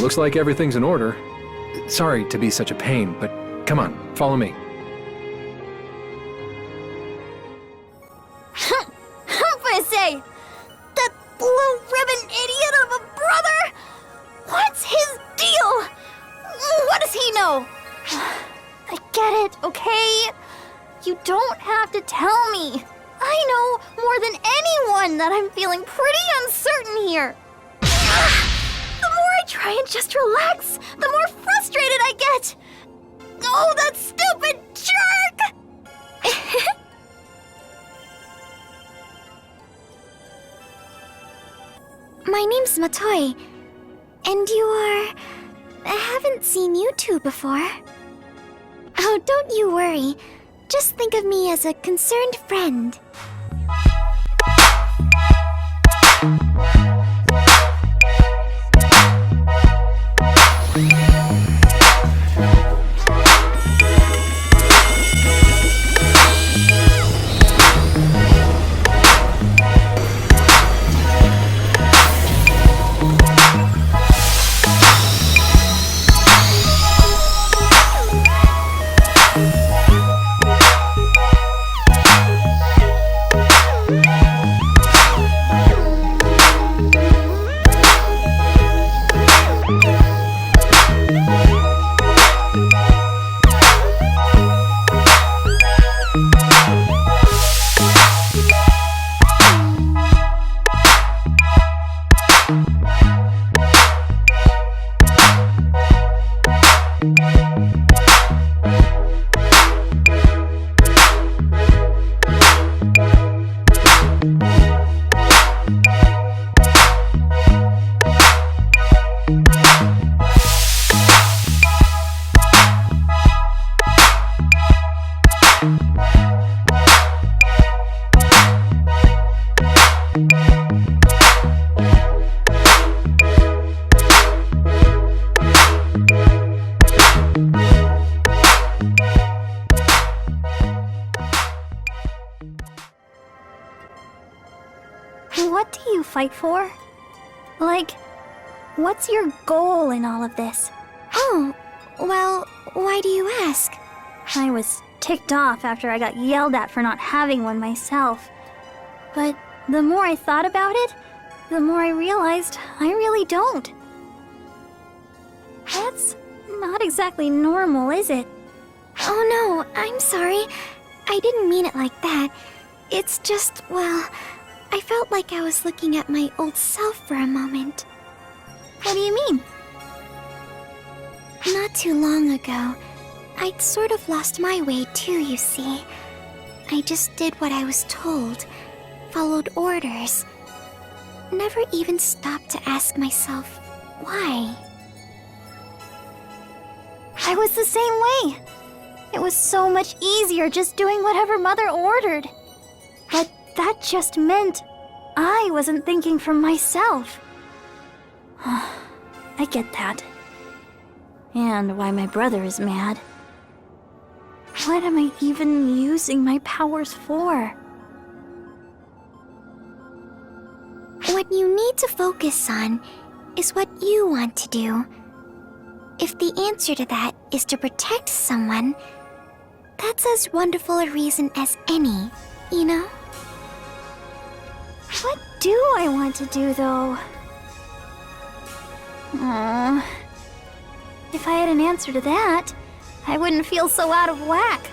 Looks like everything's in order. Sorry to be such a pain, but come on, follow me. Phantasy! That blue ribbon idiot of a brother? What's his deal? What does he know? I get it, okay? You don't have to tell me. I know more than anyone that I'm feeling pretty uncertain here. The more I try and just relax, the more frustrated I get. Oh, that stupid jerk! My name's Matoy, and you are... I haven't seen you two before. Oh, don't you worry. Just think of me as a concerned friend. What do you fight for? Like, what's your goal in all of this? Oh, well, why do you ask? I was ticked off after I got yelled at for not having one myself. But the more I thought about it, the more I realized I really don't. That's not exactly normal, is it? Oh no, I'm sorry. I didn't mean it like that. It's just, well, I felt like I was looking at my old self for a moment. What do you mean? Not too long ago, I'd sort of lost my way too, you see. I just did what I was told, followed orders. Never even stopped to ask myself, why? I was the same way. It was so much easier just doing whatever Mother ordered. But that just meant I wasn't thinking for myself. I get that. And why my brother is mad. What am I even using my powers for? What you need to focus on is what you want to do. If the answer to that is to protect someone, that's as wonderful a reason as any, you know? What do I want to do, though? If I had an answer to that, I wouldn't feel so out of whack.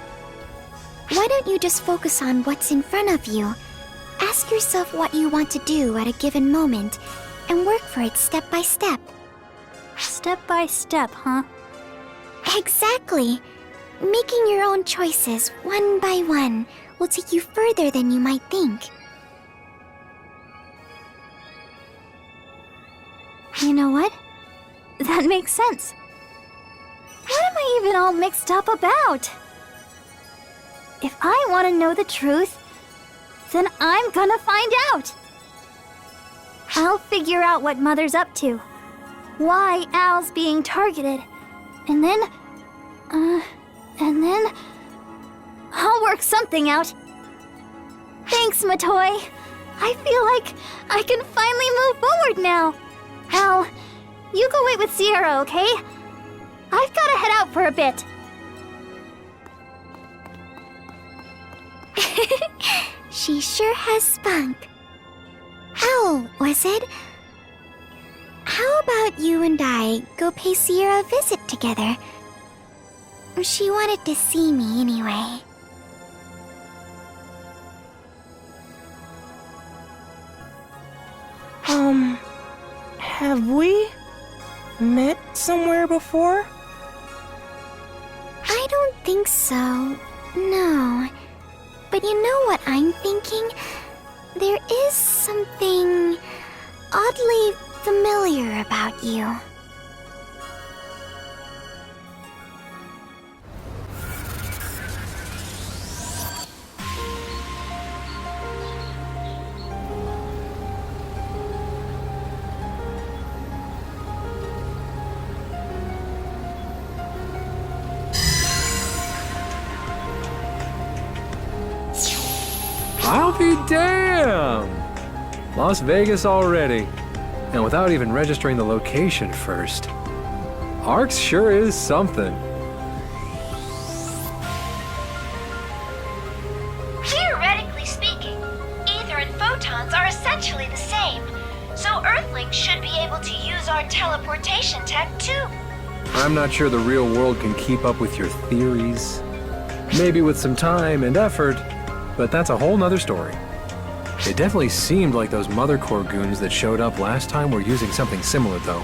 Why don't you just focus on what's in front of you? Ask yourself what you want to do at a given moment, and work for it step by step. Step by step, huh? Exactly. Making your own choices, one by one, will take you further than you might think. You know what? That makes sense. What am I even all mixed up about? If I want to know the truth, then I'm gonna find out. I'll figure out what Mother's up to, why Al's being targeted, and then I'll work something out. Thanks, Matoy. I feel like I can finally move forward now. Al, You go wait with Sierra, okay? I've gotta head out for a bit. She sure has spunk. Oh, was it? How about you and I go pay Sierra a visit together? She wanted to see me anyway. Have we met somewhere before? I don't think so. No. But you know what I'm thinking? There is something oddly familiar about you. I'll be damned! Las Vegas already. And without even registering the location first. Arcs sure is something. Theoretically speaking, ether and photons are essentially the same, so Earthlings should be able to use our teleportation tech too. I'm not sure the real world can keep up with your theories. Maybe with some time and effort, but that's a whole nother story. It definitely seemed like those Mother Core goons that showed up last time were using something similar, though.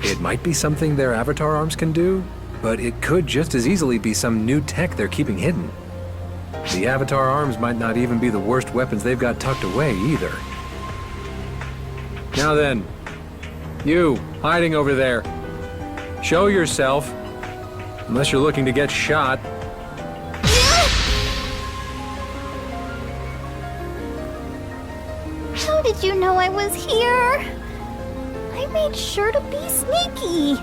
It might be something their avatar arms can do, but it could just as easily be some new tech they're keeping hidden. The avatar arms might not even be the worst weapons they've got tucked away, either. Now then, you, hiding over there. Show yourself. Unless you're looking to get shot. How did you know I was here? I made sure to be sneaky.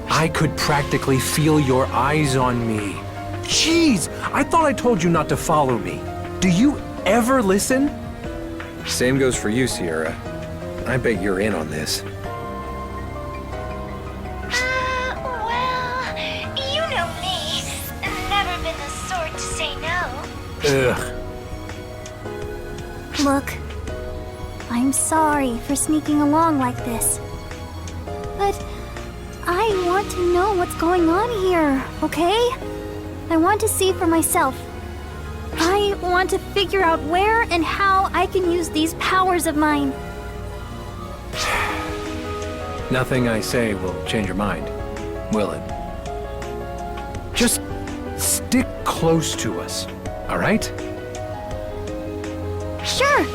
I could practically feel your eyes on me. Jeez, I thought I told you not to follow me. Do you ever listen? Same goes for you, Sierra. I bet you're in on this. Well, you know me. Never been the sort to say no. Ugh. Look, I'm sorry for sneaking along like this. But I want to know what's going on here, okay? I want to see for myself. I want to figure out where and how I can use these powers of mine. Nothing I say will change your mind, will it? Just stick close to us, all right? Sure.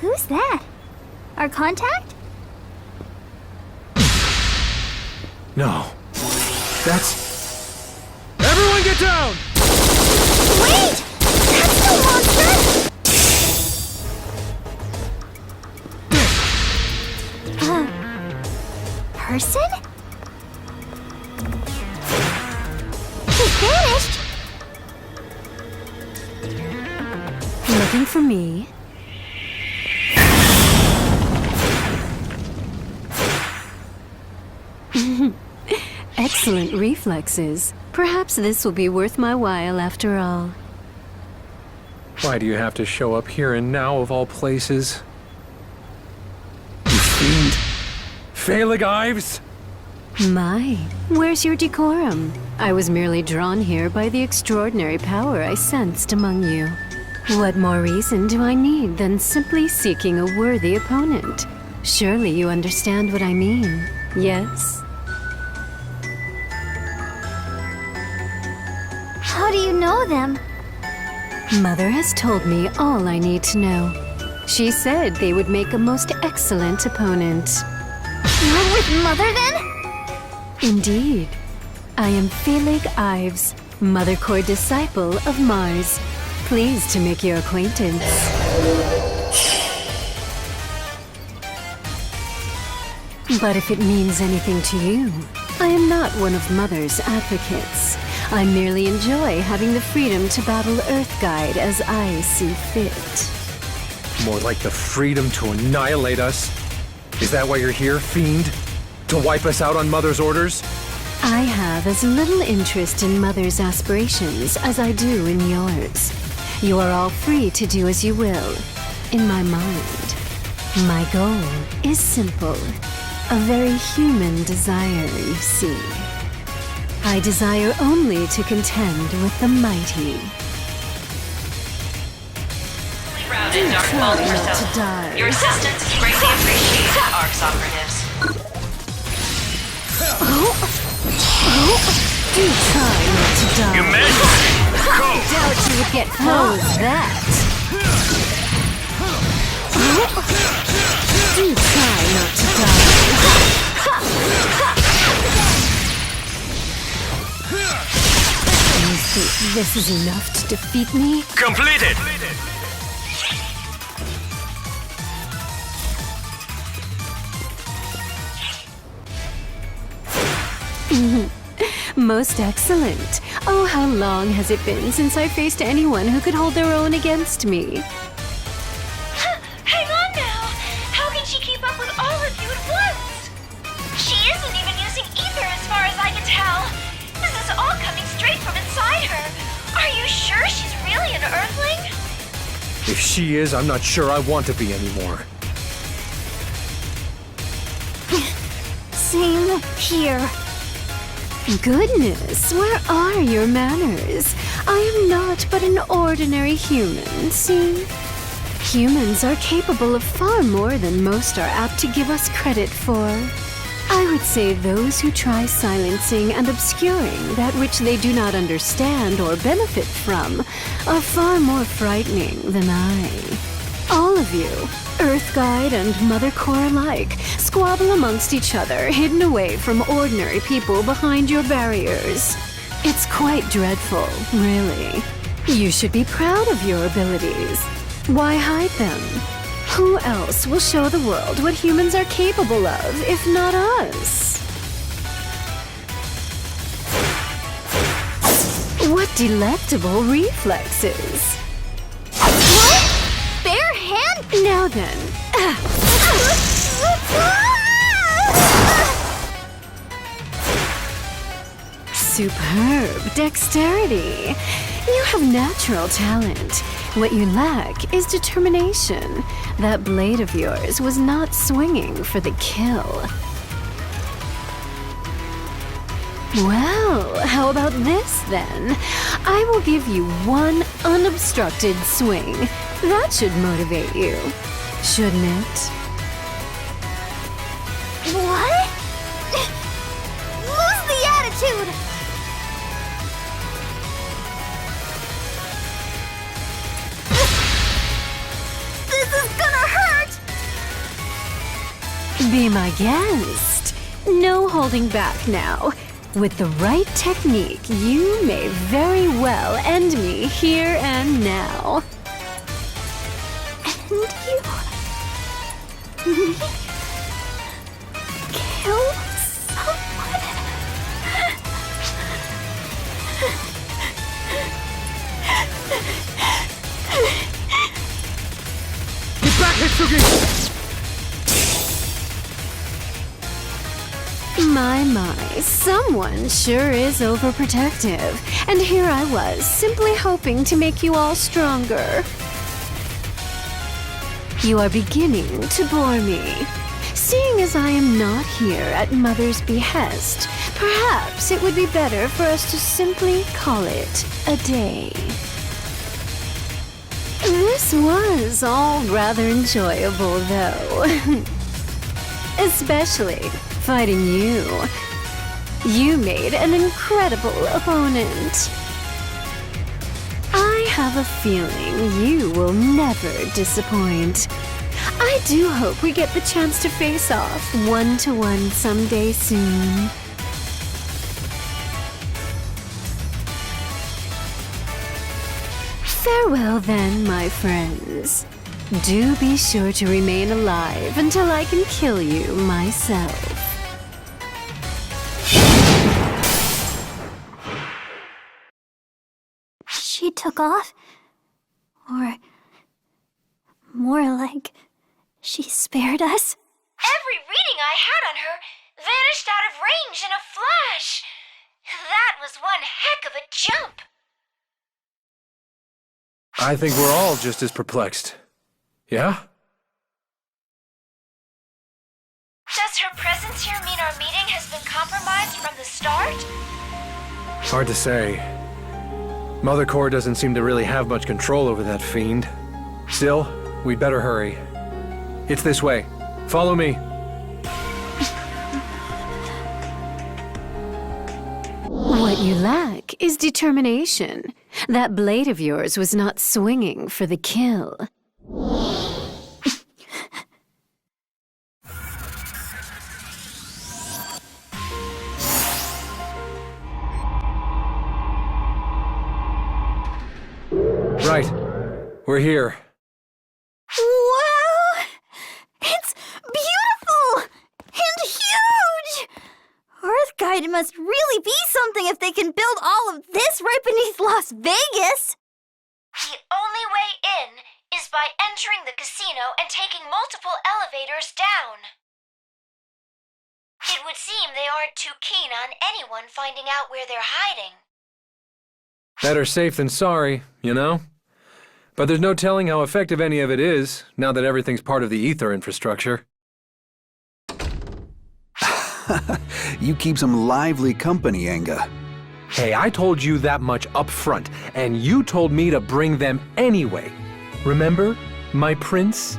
Who's that? Our contact? No. That's... Everyone get down! Wait! That's no monster! Person? He vanished! Looking for me? Excellent reflexes. Perhaps this will be worth my while after all. Why do you have to show up here and now of all places? You fiend! Failing Ives! My, where's your decorum? I was merely drawn here by the extraordinary power I sensed among you. What more reason do I need than simply seeking a worthy opponent? Surely you understand what I mean, yes? How do you know them? Mother has told me all I need to know. She said they would make a most excellent opponent. You're with Mother then? Indeed. I am Phalanx Ives, Mother Core disciple of Mars. Pleased to make your acquaintance. But if it means anything to you, I am not one of Mother's advocates. I merely enjoy having the freedom to battle Earthguide as I see fit. More like the freedom to annihilate us. Is that why you're here, fiend? To wipe us out on Mother's orders? I have as little interest in Mother's aspirations as I do in yours. You are all free to do as you will. In my mind, my goal is simple. A very human desire, you see. I desire only to contend with the mighty. Routed Dark Try Vault not persona. to die. Your assistance is greatly appreciated, ARCS operatives. Do try not to die. You missed! Go! I doubt you would get past that. Do try not to die. You think this is enough to defeat me? Completed! Most excellent. Oh, how long has it been since I faced anyone who could hold their own against me? Hang on now! How can she keep up with all of you at once? She isn't even using ether as far as I can tell. This is all coming straight from inside her. Are you sure she's really an Earthling? If she is, I'm not sure I want to be anymore. Same here. Goodness, where are your manners? I am not but an ordinary human, see? Humans are capable of far more than most are apt to give us credit for. I would say those who try silencing and obscuring that which they do not understand or benefit from are far more frightening than I. All of you, Earthguide and Mother Core alike, squabble amongst each other, hidden away from ordinary people behind your barriers. It's quite dreadful, really. You should be proud of your abilities. Why hide them? Who else will show the world what humans are capable of, if not us? What delectable reflexes! What? Bare hand? Now then, superb dexterity. You have natural talent. What you lack is determination. That blade of yours was not swinging for the kill. Well, how about this then? I will give you one unobstructed swing. That should motivate you, shouldn't it? What? Lose the attitude! This is gonna hurt! Be my guest. No holding back now. With the right technique, you may very well end me here and now. And you... kill someone? Get back, Hitsugi! My, someone sure is overprotective. And here I was, simply hoping to make you all stronger. You are beginning to bore me. Seeing as I am not here at Mother's behest, perhaps it would be better for us to simply call it a day. This was all rather enjoyable, though. Especially fighting you. You made an incredible opponent. I have a feeling you will never disappoint. I do hope we get the chance to face off one-to-one someday soon. Farewell then, my friends. Do be sure to remain alive until I can kill you myself. took off. Or more like she spared us. Every reading I had on her vanished out of range in a flash. That was one heck of a jump. I think we're all just as perplexed. Yeah? Does her presence here mean our meeting has been compromised from the start? Hard to say. Mother Core doesn't seem to really have much control over that fiend. Still, we'd better hurry. It's this way. Follow me. What you lack is determination. That blade of yours was not swinging for the kill. Right. We're here. Wow! It's beautiful! And huge! Earthguide must really be something if they can build all of this right beneath Las Vegas! The only way in is by entering the casino and taking multiple elevators down. It would seem they aren't too keen on anyone finding out where they're hiding. Better safe than sorry, you know? But there's no telling how effective any of it is, now that everything's part of the ether infrastructure. You keep some lively company, Anga. Hey, I told you that much up front, and you told me to bring them anyway. Remember, my prince?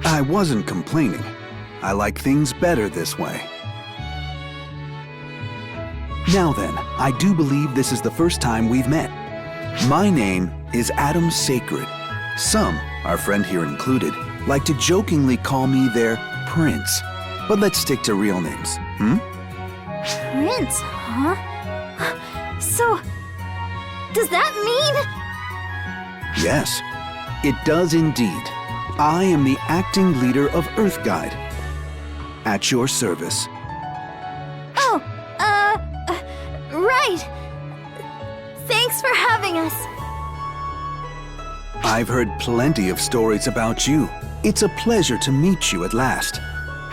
I wasn't complaining. I like things better this way. Now then, I do believe this is the first time we've met. My name is Adam Sacred. Some, our friend here included, like to jokingly call me their prince. But let's stick to real names, Prince, huh? So, does that mean? Yes, it does indeed. I am the acting leader of Earthguide. At your service. Oh, right. Thanks for having us. I've heard plenty of stories about you. It's a pleasure to meet you at last.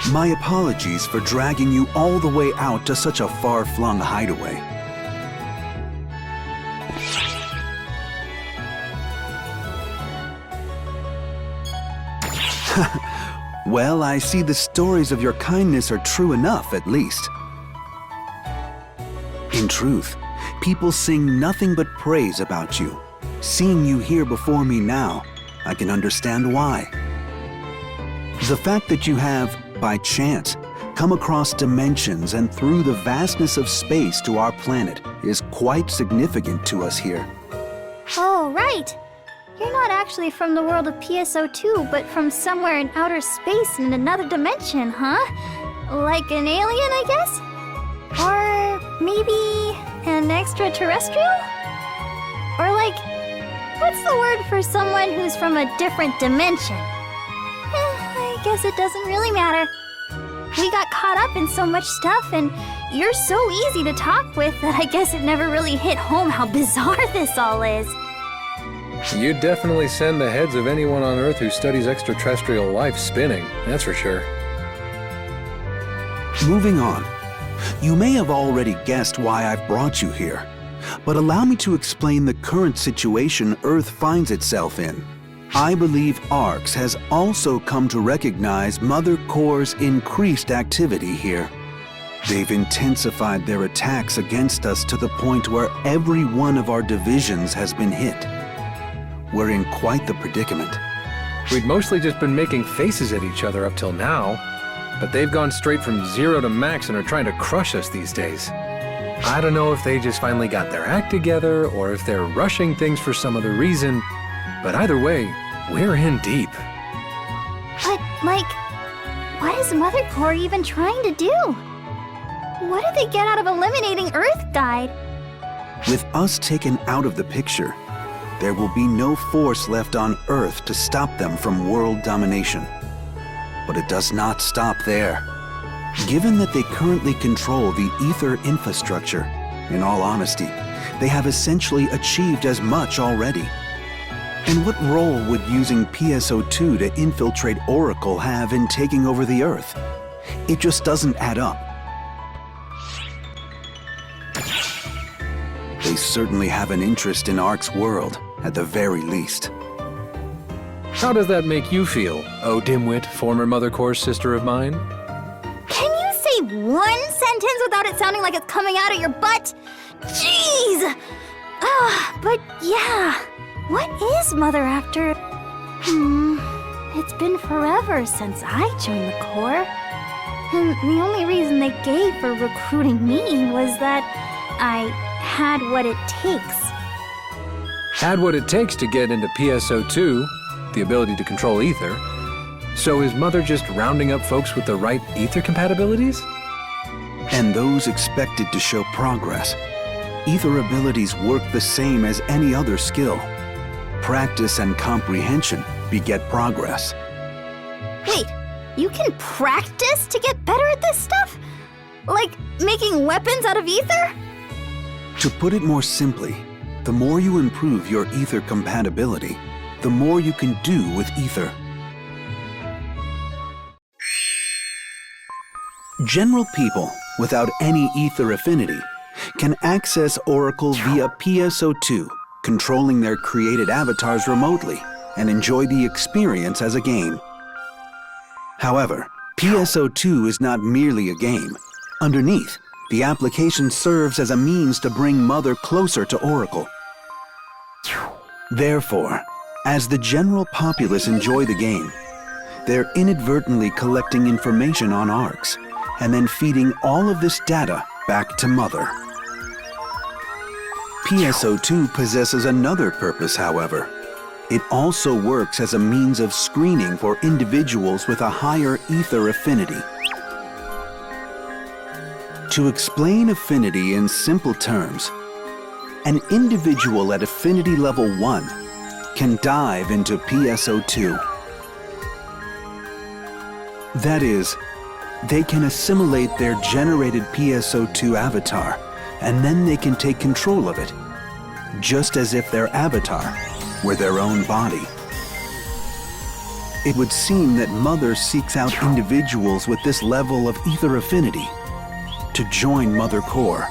My apologies for dragging you all the way out to such a far-flung hideaway. Well, I see the stories of your kindness are true enough, at least. In truth, people sing nothing but praise about you. Seeing you here before me now, I can understand why. The fact that you have, by chance, come across dimensions and through the vastness of space to our planet is quite significant to us here. Oh, right. You're not actually from the world of PSO2, but from somewhere in outer space in another dimension, huh? Like an alien, I guess? Or maybe an extraterrestrial? Or like, what's the word for someone who's from a different dimension? I guess it doesn't really matter. We got caught up in so much stuff, and you're so easy to talk with that I guess it never really hit home how bizarre this all is. You'd definitely send the heads of anyone on Earth who studies extraterrestrial life spinning, that's for sure. Moving on. You may have already guessed why I've brought you here, but allow me to explain the current situation Earth finds itself in. I believe ARX has also come to recognize Mother Core's increased activity here. They've intensified their attacks against us to the point where every one of our divisions has been hit. We're in quite the predicament. We'd mostly just been making faces at each other up till now, but they've gone straight from 0 to max and are trying to crush us these days. I don't know if they just finally got their act together or if they're rushing things for some other reason, but either way, we're in deep. But, like, what is Mother Core even trying to do? What do they get out of eliminating Earthguide? With us taken out of the picture, there will be no force left on Earth to stop them from world domination. But it does not stop there. Given that they currently control the ether infrastructure, in all honesty, they have essentially achieved as much already. And what role would using PSO2 to infiltrate Oracle have in taking over the Earth? It just doesn't add up. They certainly have an interest in Ark's world, at the very least. How does that make you feel, oh dimwit, former Mother Core sister of mine? Can you say one sentence without it sounding like it's coming out of your butt? Jeez! But yeah, what is Mother after? It's been forever since I joined the Corps. And the only reason they gave for recruiting me was that I had what it takes. Had what it takes to get into PSO2, the ability to control ether. So is Mother just rounding up folks with the right ether compatibilities? And those expected to show progress. Ether abilities work the same as any other skill. Practice and comprehension beget progress. Wait, you can practice to get better at this stuff? Like making weapons out of ether? To put it more simply, the more you improve your ether compatibility, the more you can do with ether. General people without any ether affinity can access Oracle via PSO2, controlling their created avatars remotely and enjoy the experience as a game. However, PSO2 is not merely a game. Underneath, the application serves as a means to bring Mother closer to Oracle. Therefore, as the general populace enjoy the game, they're inadvertently collecting information on ARCs and then feeding all of this data back to Mother. PSO2 possesses another purpose, however. It also works as a means of screening for individuals with a higher ether affinity. To explain affinity in simple terms, an individual at affinity level 1 can dive into PSO2. That is, they can assimilate their generated PSO2 avatar, and then they can take control of it, just as if their avatar were their own body. It would seem that Mother seeks out individuals with this level of ether affinity to join Mother Core.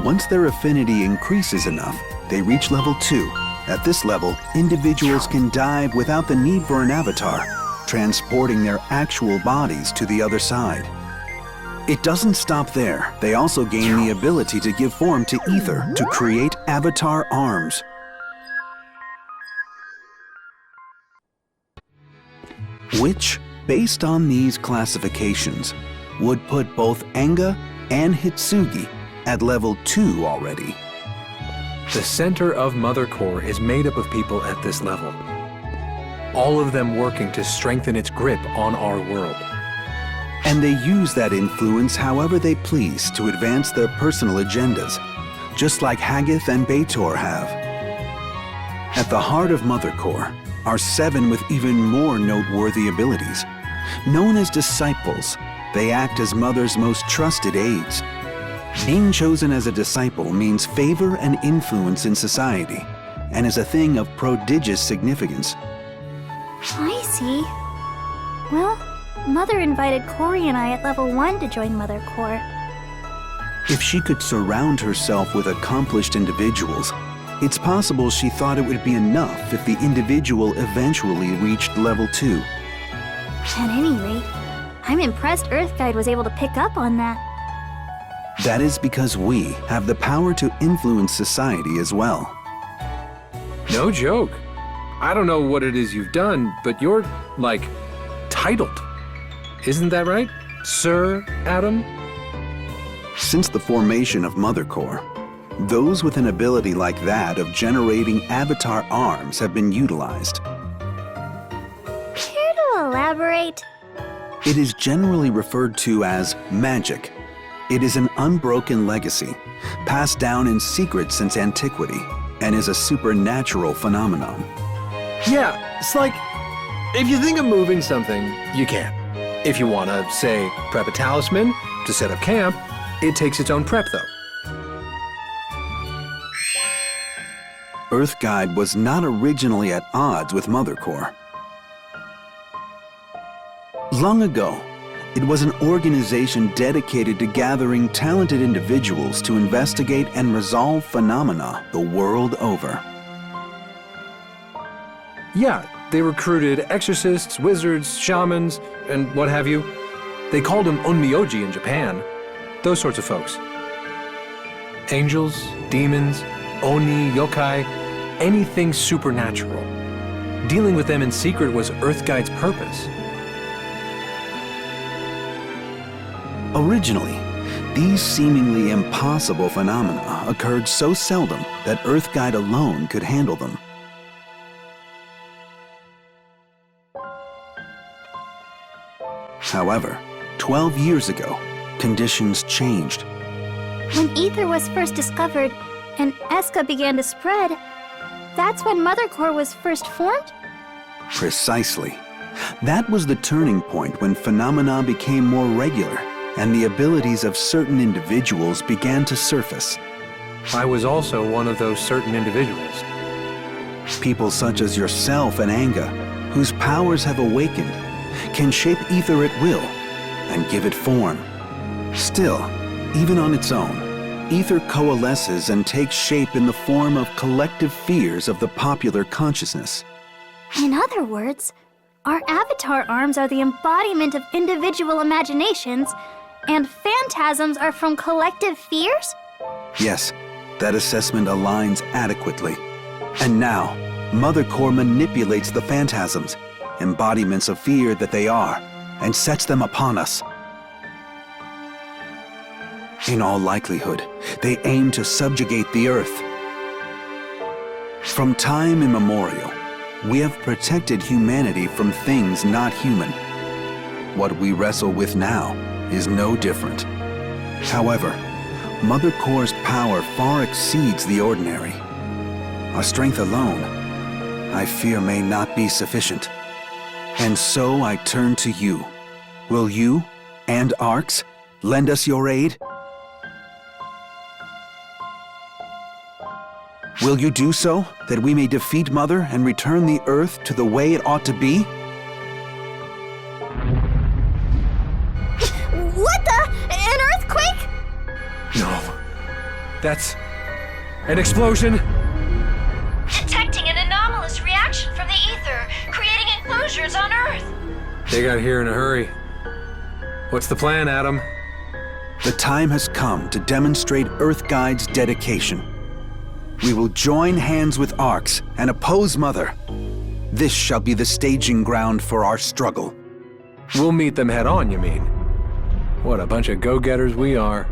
Once their affinity increases enough, they reach level 2. At this level, individuals can dive without the need for an avatar, transporting their actual bodies to the other side. It doesn't stop there. They also gain the ability to give form to ether to create avatar arms. Which, based on these classifications, would put both Enga and Hitsugi at level 2 already. The center of Mother Core is made up of people at this level. All of them working to strengthen its grip on our world. And they use that influence however they please to advance their personal agendas, just like Haggith and Baator have. At the heart of Mother Core are 7 with even more noteworthy abilities. Known as disciples, they act as Mother's most trusted aides. Being chosen as a disciple means favor and influence in society, and is a thing of prodigious significance. I see. Well, Mother invited Corey and I at level 1 to join Mother Core. If she could surround herself with accomplished individuals, it's possible she thought it would be enough if the individual eventually reached level 2. At any rate, I'm impressed Earthguide was able to pick up on that. That is because we have the power to influence society as well. No joke. I don't know what it is you've done, but you're, like, titled. Isn't that right, Sir Adam? Since the formation of Mother Core, those with an ability like that of generating avatar arms have been utilized. Care to elaborate? It is generally referred to as magic. It is an unbroken legacy, passed down in secret since antiquity, and is a supernatural phenomenon. Yeah, it's like, if you think of moving something, you can. If you want to, say, prep a talisman to set up camp, it takes its own prep though. Earthguide was not originally at odds with Mother Core. Long ago, it was an organization dedicated to gathering talented individuals to investigate and resolve phenomena the world over. Yeah, they recruited exorcists, wizards, shamans, and what have you. They called them onmyoji in Japan. Those sorts of folks. Angels, demons, oni, yokai, anything supernatural. Dealing with them in secret was Earthguide's purpose. Originally, these seemingly impossible phenomena occurred so seldom that Earthguide alone could handle them. However, 12 years ago, conditions changed. When ether was first discovered and Eska began to spread, that's when Mother Core was first formed? Precisely. That was the turning point when phenomena became more regular and the abilities of certain individuals began to surface. I was also one of those certain individuals. People such as yourself and Anga, whose powers have awakened, can shape ether at will and give it form. Still, even on its own, ether coalesces and takes shape in the form of collective fears of the popular consciousness. In other words, our avatar arms are the embodiment of individual imaginations, and phantasms are from collective fears? Yes, that assessment aligns adequately. And now, Mother Core manipulates the phantasms, embodiments of fear that they are, and sets them upon us. In all likelihood, they aim to subjugate the Earth. From time immemorial, we have protected humanity from things not human. What we wrestle with now is no different. However, Mother Core's power far exceeds the ordinary. Our strength alone, I fear, may not be sufficient. And so I turn to you. Will you, and Arx, lend us your aid? Will you do so, that we may defeat Mother and return the Earth to the way it ought to be? What the? An earthquake? No. That's an explosion? Detecting an anomalous reaction from the ether, creating enclosures on Earth. They got here in a hurry. What's the plan, Adam? The time has come to demonstrate Earthguide's dedication. We will join hands with Arx and oppose Mother. This shall be the staging ground for our struggle. We'll meet them head on, you mean? What a bunch of go-getters we are.